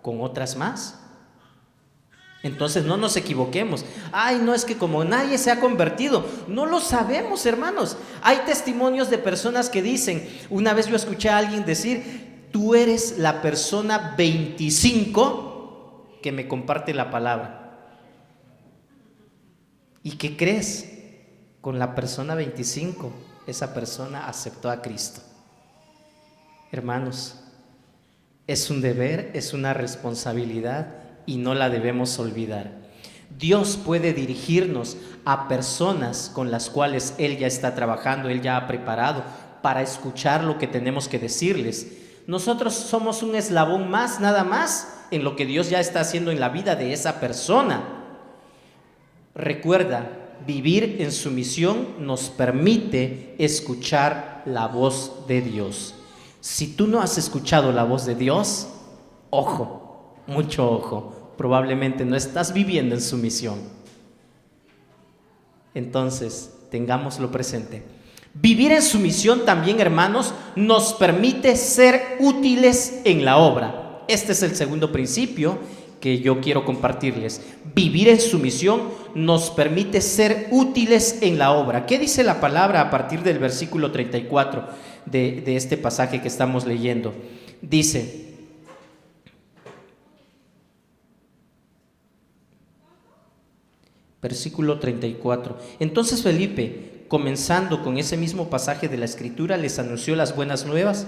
Speaker 3: con otras más. Entonces no nos equivoquemos. Ay, no, es que como nadie se ha convertido. No lo sabemos, hermanos. Hay testimonios de personas que dicen, una vez yo escuché a alguien decir, tú eres la persona 25 que me comparte la palabra. ¿Y qué crees? Con la persona 25, esa persona aceptó a Cristo. Hermanos, es un deber, es una responsabilidad y no la debemos olvidar. Dios puede dirigirnos a personas con las cuales Él ya está trabajando, Él ya ha preparado para escuchar lo que tenemos que decirles. Nosotros somos un eslabón más, nada más, en lo que Dios ya está haciendo en la vida de esa persona. Recuerda, vivir en sumisión nos permite escuchar la voz de Dios. Si tú no has escuchado la voz de Dios, ojo, mucho ojo, probablemente no estás viviendo en sumisión. Entonces, tengámoslo presente. Vivir en sumisión también, hermanos, nos permite ser útiles en la obra. Este es el segundo principio que yo quiero compartirles. Vivir en sumisión nos permite ser útiles en la obra. ¿Qué dice la palabra a partir del versículo 34 de este pasaje que estamos leyendo? Dice: versículo 34. Entonces Felipe, comenzando con ese mismo pasaje de la Escritura, les anunció las buenas nuevas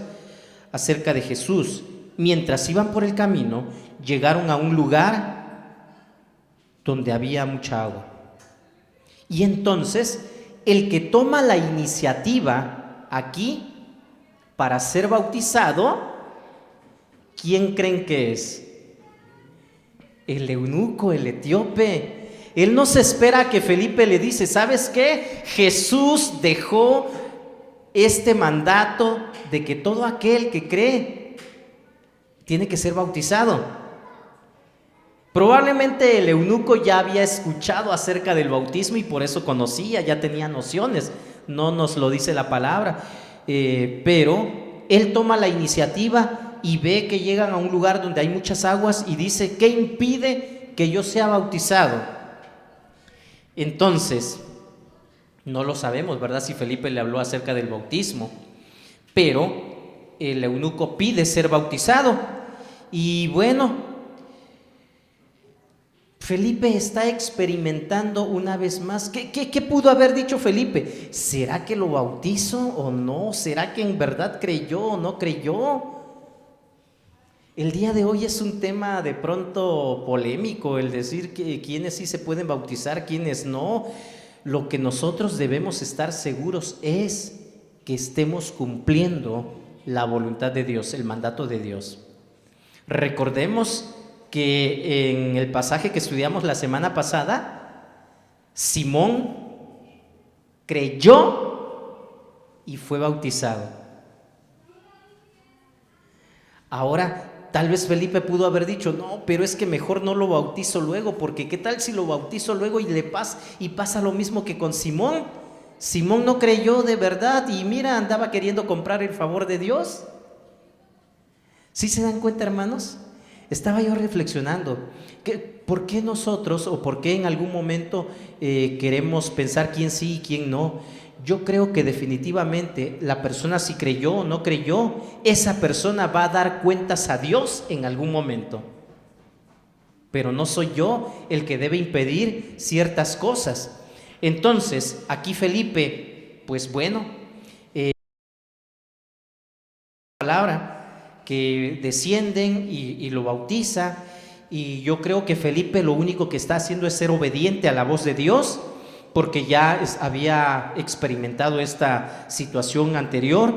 Speaker 3: acerca de Jesús. Mientras iban por el camino, llegaron a un lugar donde había mucha agua. Y entonces, el que toma la iniciativa aquí para ser bautizado, ¿quién creen que es? El eunuco, el etíope. Él no se espera a que Felipe le dice, ¿sabes qué? Jesús dejó este mandato de que todo aquel que cree tiene que ser bautizado. Probablemente el eunuco ya había escuchado acerca del bautismo y por eso conocía, ya tenía nociones. No nos lo dice la palabra, pero él toma la iniciativa y ve que llegan a un lugar donde hay muchas aguas y dice, ¿qué impide que yo sea bautizado? Entonces, no lo sabemos, ¿verdad? Si Felipe le habló acerca del bautismo, pero el eunuco pide ser bautizado. Y bueno, Felipe está experimentando una vez más. ¿Qué pudo haber dicho Felipe? ¿Será que lo bautizo o no? ¿Será que en verdad creyó o no creyó? El día de hoy es un tema de pronto polémico, el decir que quiénes sí se pueden bautizar, quiénes no. Lo que nosotros debemos estar seguros es que estemos cumpliendo la voluntad de Dios, el mandato de Dios. Recordemos que en el pasaje que estudiamos la semana pasada, Simón creyó y fue bautizado. Ahora, tal vez Felipe pudo haber dicho, no, pero es que mejor no lo bautizo luego, porque ¿qué tal si lo bautizo luego y pasa lo mismo que con Simón? Simón no creyó de verdad y mira, andaba queriendo comprar el favor de Dios. ¿Sí se dan cuenta, hermanos? Estaba yo reflexionando, ¿por qué nosotros o por qué en algún momento queremos pensar quién sí y quién no? Yo creo que definitivamente la persona, si creyó o no creyó, esa persona va a dar cuentas a Dios en algún momento. Pero no soy yo el que debe impedir ciertas cosas. Entonces, aquí Felipe, pues bueno, palabra que descienden y lo bautiza, y yo creo que Felipe lo único que está haciendo es ser obediente a la voz de Dios, porque ya había experimentado esta situación anterior.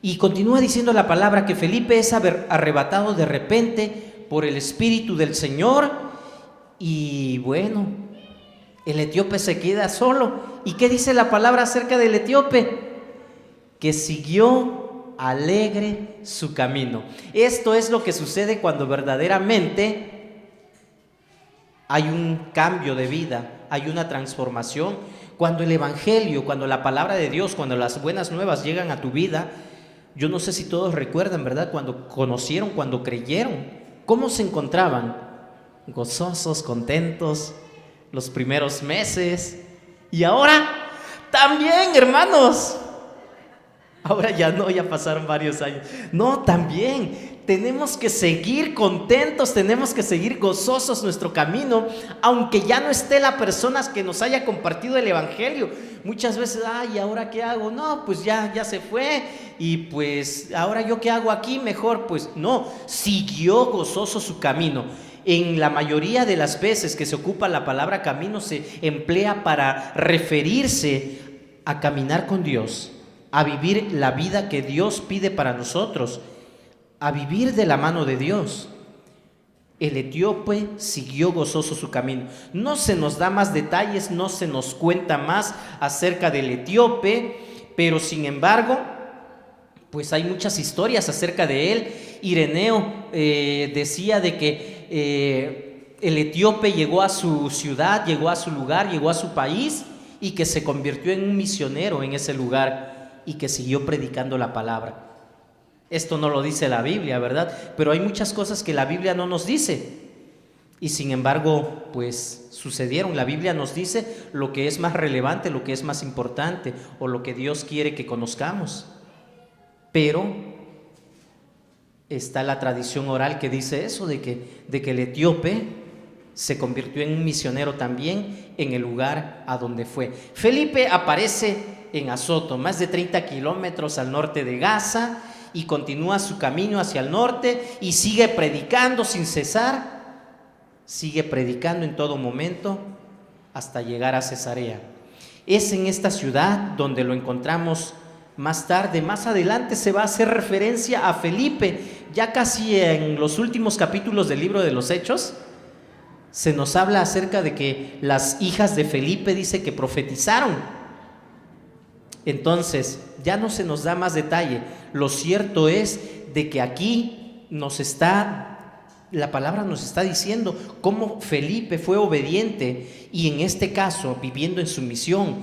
Speaker 3: Y continúa diciendo la palabra que Felipe es arrebatado de repente por el Espíritu del Señor, y bueno, el etíope se queda solo. ¿Y qué dice la palabra acerca del etíope? Que siguió alegre su camino. Esto es lo que sucede cuando verdaderamente hay un cambio de vida, hay una transformación. Cuando el evangelio, cuando la palabra de Dios, cuando las buenas nuevas llegan a tu vida. Yo no sé si todos recuerdan, ¿verdad? Cuando conocieron, cuando creyeron, ¿cómo se encontraban? Gozosos, contentos, los primeros meses. Y ahora también, hermanos. Ahora ya no, ya pasaron varios años. No, también tenemos que seguir contentos, tenemos que seguir gozosos nuestro camino, aunque ya no esté la persona que nos haya compartido el evangelio. Muchas veces, ¿y ahora qué hago? No, pues ya se fue, y pues ahora yo qué hago aquí, mejor pues no, siguió gozoso su camino. En la mayoría de las veces que se ocupa la palabra camino se emplea para referirse a caminar con Dios, a vivir la vida que Dios pide para nosotros, a vivir de la mano de Dios. El etíope siguió gozoso su camino. No se nos da más detalles, no se nos cuenta más acerca del etíope, pero sin embargo, pues hay muchas historias acerca de él. Ireneo decía de que el etíope llegó a su ciudad, llegó a su lugar, llegó a su país, y que se convirtió en un misionero en ese lugar y que siguió predicando la palabra. Esto no lo dice la Biblia, ¿verdad? Pero hay muchas cosas que la Biblia no nos dice, y sin embargo, pues sucedieron. La Biblia nos dice lo que es más relevante, lo que es más importante, o lo que Dios quiere que conozcamos. Pero está la tradición oral que dice eso, de que el etíope se convirtió en un misionero también en el lugar a donde fue. Felipe aparece en Azoto, más de 30 kilómetros al norte de Gaza, y continúa su camino hacia el norte y sigue predicando sin cesar, sigue predicando en todo momento hasta llegar a Cesarea. Es en esta ciudad donde lo encontramos más tarde. Más adelante se va a hacer referencia a Felipe, ya casi en los últimos capítulos del libro de los Hechos. Se nos habla acerca de que las hijas de Felipe dice que profetizaron. Entonces, ya no se nos da más detalle. Lo cierto es de que aquí la palabra nos está diciendo cómo Felipe fue obediente, y en este caso, viviendo en su misión,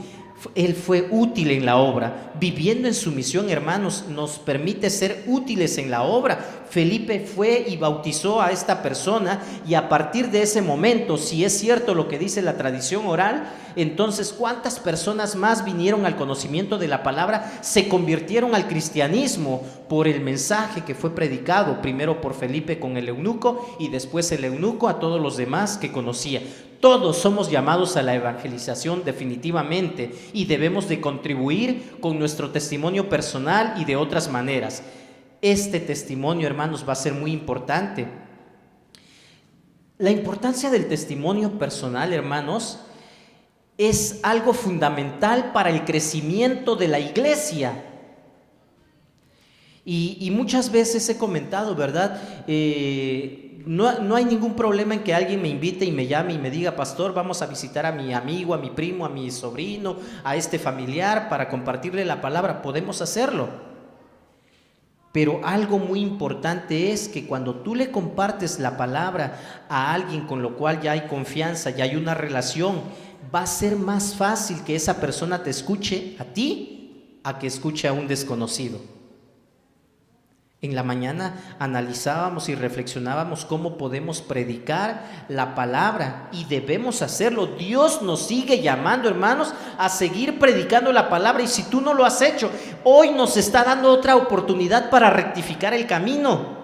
Speaker 3: él fue útil en la obra. Viviendo en su misión, hermanos, nos permite ser útiles en la obra. Felipe fue y bautizó a esta persona, y a partir de ese momento, si es cierto lo que dice la tradición oral, entonces ¿cuántas personas más vinieron al conocimiento de la palabra? Se convirtieron al cristianismo por el mensaje que fue predicado, primero por Felipe con el eunuco, y después el eunuco a todos los demás que conocía. Todos somos llamados a la evangelización definitivamente, y debemos de contribuir con nuestro testimonio personal y de otras maneras. Este testimonio, hermanos, va a ser muy importante. La importancia del testimonio personal, hermanos, es algo fundamental para el crecimiento de la iglesia. Y muchas veces he comentado, ¿verdad? No hay ningún problema en que alguien me invite y me llame y me diga: pastor, vamos a visitar a mi amigo, a mi primo, a mi sobrino, a este familiar para compartirle la palabra. Podemos hacerlo. Pero algo muy importante es que cuando tú le compartes la palabra a alguien con lo cual ya hay confianza, ya hay una relación, va a ser más fácil que esa persona te escuche a ti a que escuche a un desconocido. En la mañana analizábamos y reflexionábamos cómo podemos predicar la palabra, y debemos hacerlo. Dios nos sigue llamando, hermanos, a seguir predicando la palabra, y si tú no lo has hecho, hoy nos está dando otra oportunidad para rectificar el camino.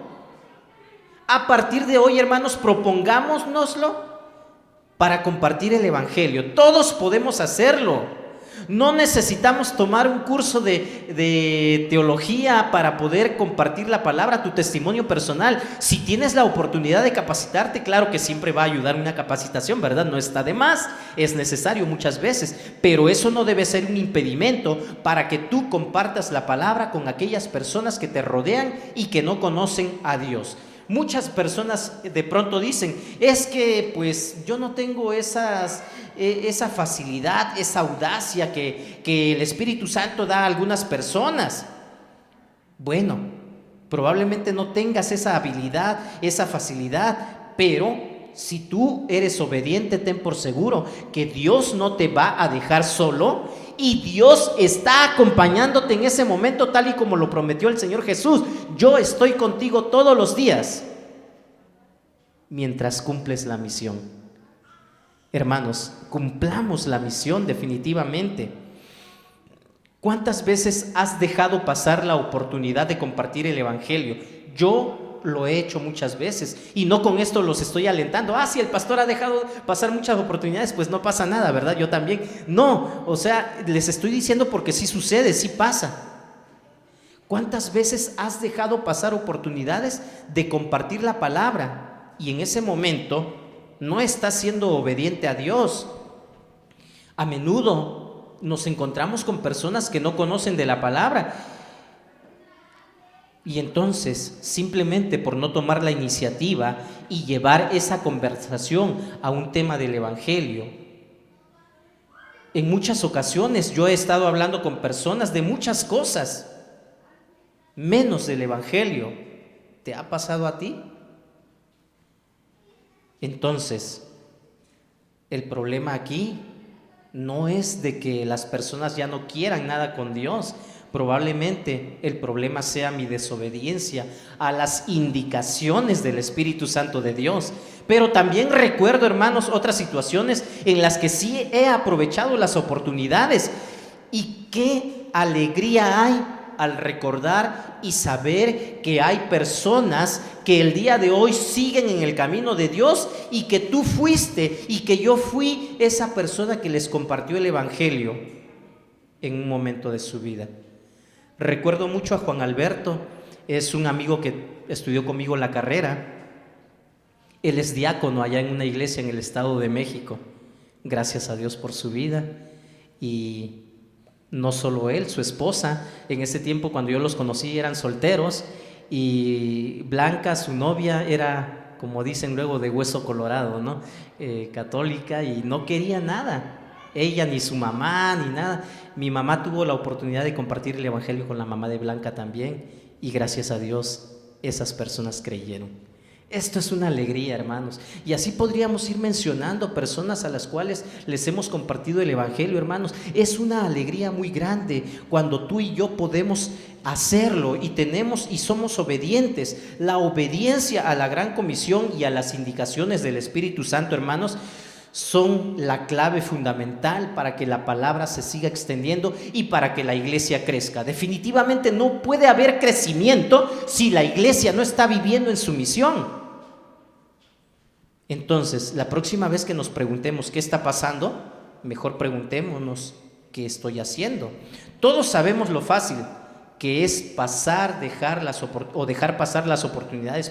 Speaker 3: A partir de hoy, hermanos, propongámonoslo para compartir el evangelio. Todos podemos hacerlo. No necesitamos tomar un curso de teología para poder compartir la palabra, tu testimonio personal. Si tienes la oportunidad de capacitarte, claro que siempre va a ayudar una capacitación, ¿verdad? No está de más, es necesario muchas veces, pero eso no debe ser un impedimento para que tú compartas la palabra con aquellas personas que te rodean y que no conocen a Dios. Muchas personas de pronto dicen: es que pues yo no tengo esa facilidad, esa audacia que el Espíritu Santo da a algunas personas. Bueno, probablemente no tengas esa habilidad, esa facilidad, pero si tú eres obediente, ten por seguro que Dios no te va a dejar solo, y Dios está acompañándote en ese momento, tal y como lo prometió el Señor Jesús. Yo estoy contigo todos los días mientras cumples la misión. Hermanos, cumplamos la misión definitivamente. ¿Cuántas veces has dejado pasar la oportunidad de compartir el evangelio? Yo lo he hecho muchas veces, y no con esto los estoy alentando. Si el pastor ha dejado pasar muchas oportunidades, pues no pasa nada, ¿verdad? Yo también. No, o sea, les estoy diciendo porque sí sucede, sí pasa. ¿Cuántas veces has dejado pasar oportunidades de compartir la palabra y en ese momento no estás siendo obediente a Dios? A menudo nos encontramos con personas que no conocen de la palabra, y entonces, simplemente por no tomar la iniciativa y llevar esa conversación a un tema del evangelio. En muchas ocasiones yo he estado hablando con personas de muchas cosas, menos del evangelio. ¿Te ha pasado a ti? Entonces, el problema aquí no es de que las personas ya no quieran nada con Dios. Probablemente el problema sea mi desobediencia a las indicaciones del Espíritu Santo de Dios. Pero también recuerdo, hermanos, otras situaciones en las que sí he aprovechado las oportunidades. Y qué alegría hay al recordar y saber que hay personas que el día de hoy siguen en el camino de Dios, y que tú fuiste y que yo fui esa persona que les compartió el evangelio en un momento de su vida. Recuerdo mucho a Juan Alberto, es un amigo que estudió conmigo la carrera. Él es diácono allá en una iglesia en el Estado de México. Gracias a Dios por su vida. Y no solo él, su esposa, en ese tiempo cuando yo los conocí eran solteros, y Blanca, su novia, era, como dicen luego, de hueso colorado, ¿no? Católica, y no quería nada. Ella ni su mamá ni nada. Mi mamá tuvo la oportunidad de compartir el evangelio con la mamá de Blanca también, y gracias a Dios esas personas creyeron. Esto es una alegría, hermanos, y así podríamos ir mencionando personas a las cuales les hemos compartido el evangelio, hermanos. Es una alegría muy grande cuando tú y yo podemos hacerlo y tenemos y somos obedientes. La obediencia a la gran comisión y a las indicaciones del Espíritu Santo, hermanos, son la clave fundamental para que la palabra se siga extendiendo y para que la iglesia crezca. Definitivamente no puede haber crecimiento si la iglesia no está viviendo en su misión. Entonces, la próxima vez que nos preguntemos qué está pasando, mejor preguntémonos qué estoy haciendo. Todos sabemos lo fácil que es dejar pasar las oportunidades,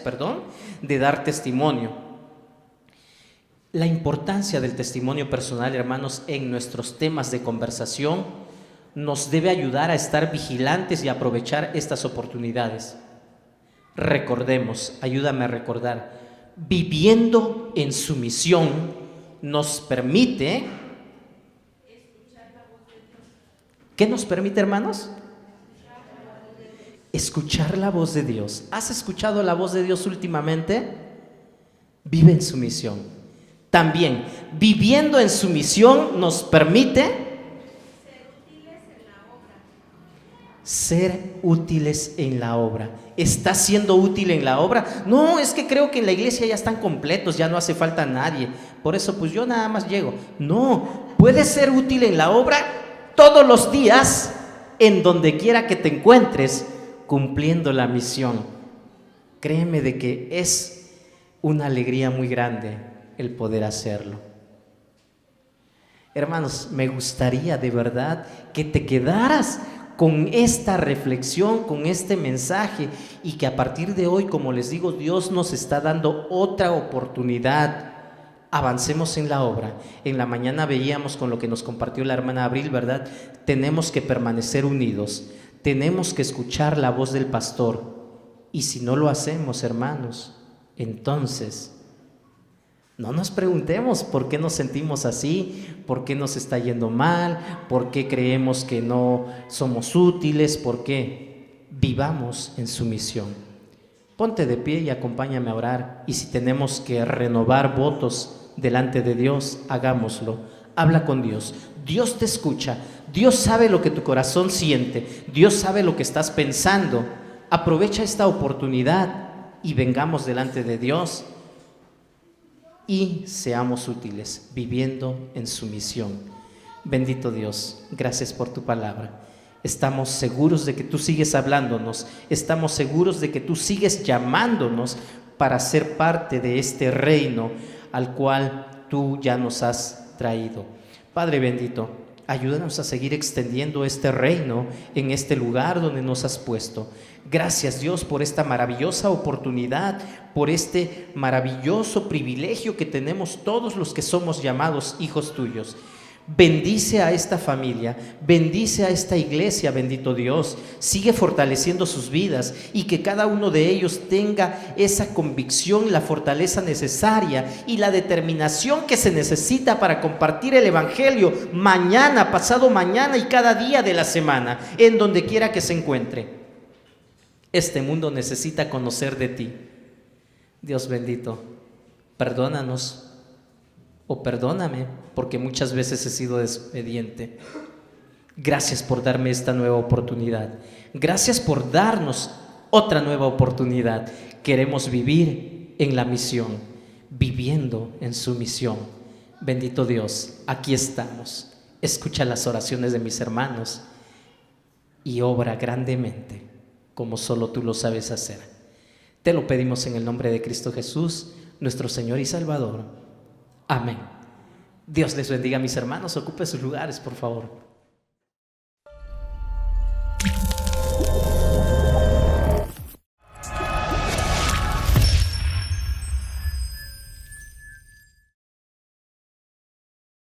Speaker 3: de dar testimonio. La importancia del testimonio personal, hermanos, en nuestros temas de conversación nos debe ayudar a estar vigilantes y aprovechar estas oportunidades. Recordemos, ayúdame a recordar, viviendo en sumisión nos permite... ¿Qué nos permite, hermanos? Escuchar la voz de Dios. ¿Has escuchado la voz de Dios últimamente? Vive en sumisión. También, viviendo en sumisión nos permite ser útiles en la obra. ¿Estás siendo útil en la obra? No, es que creo que en la iglesia ya están completos, ya no hace falta nadie. Por eso pues yo nada más llego. No, puedes ser útil en la obra todos los días, en donde quiera que te encuentres, cumpliendo la misión. Créeme de que es una alegría muy grande el poder hacerlo. Hermanos, me gustaría de verdad que te quedaras con esta reflexión, con este mensaje, y que a partir de hoy, como les digo, Dios nos está dando otra oportunidad. Avancemos en la obra. En la mañana veíamos con lo que nos compartió la hermana Abril, ¿verdad? Tenemos que permanecer unidos, tenemos que escuchar la voz del pastor, y si no lo hacemos, hermanos, entonces no nos preguntemos por qué nos sentimos así, por qué nos está yendo mal, por qué creemos que no somos útiles, por qué. Vivamos en sumisión. Ponte de pie y acompáñame a orar, y si tenemos que renovar votos delante de Dios, hagámoslo. Habla con Dios. Dios te escucha. Dios sabe lo que tu corazón siente. Dios sabe lo que estás pensando. Aprovecha esta oportunidad y vengamos delante de Dios y seamos útiles, viviendo en sumisión. Bendito Dios, gracias por tu palabra. Estamos seguros de que tú sigues hablándonos, estamos seguros de que tú sigues llamándonos para ser parte de este reino al cual tú ya nos has traído. Padre bendito, ayúdanos a seguir extendiendo este reino en este lugar donde nos has puesto. Gracias, Dios, por esta maravillosa oportunidad, por este maravilloso privilegio que tenemos todos los que somos llamados hijos tuyos. Bendice a esta familia, bendice a esta iglesia, bendito Dios. Sigue fortaleciendo sus vidas y que cada uno de ellos tenga esa convicción, la fortaleza necesaria y la determinación que se necesita para compartir el evangelio mañana, pasado mañana y cada día de la semana, en donde quiera que se encuentre. Este mundo necesita conocer de ti. Dios bendito, perdónanos. O perdóname, porque muchas veces he sido desobediente. Gracias por darme esta nueva oportunidad. Gracias por darnos otra nueva oportunidad. Queremos vivir en la misión, viviendo en su misión. Bendito Dios, aquí estamos. Escucha las oraciones de mis hermanos y obra grandemente, como solo tú lo sabes hacer. Te lo pedimos en el nombre de Cristo Jesús, nuestro Señor y Salvador. Amén. Dios les bendiga, mis hermanos. Ocupe sus lugares, por favor.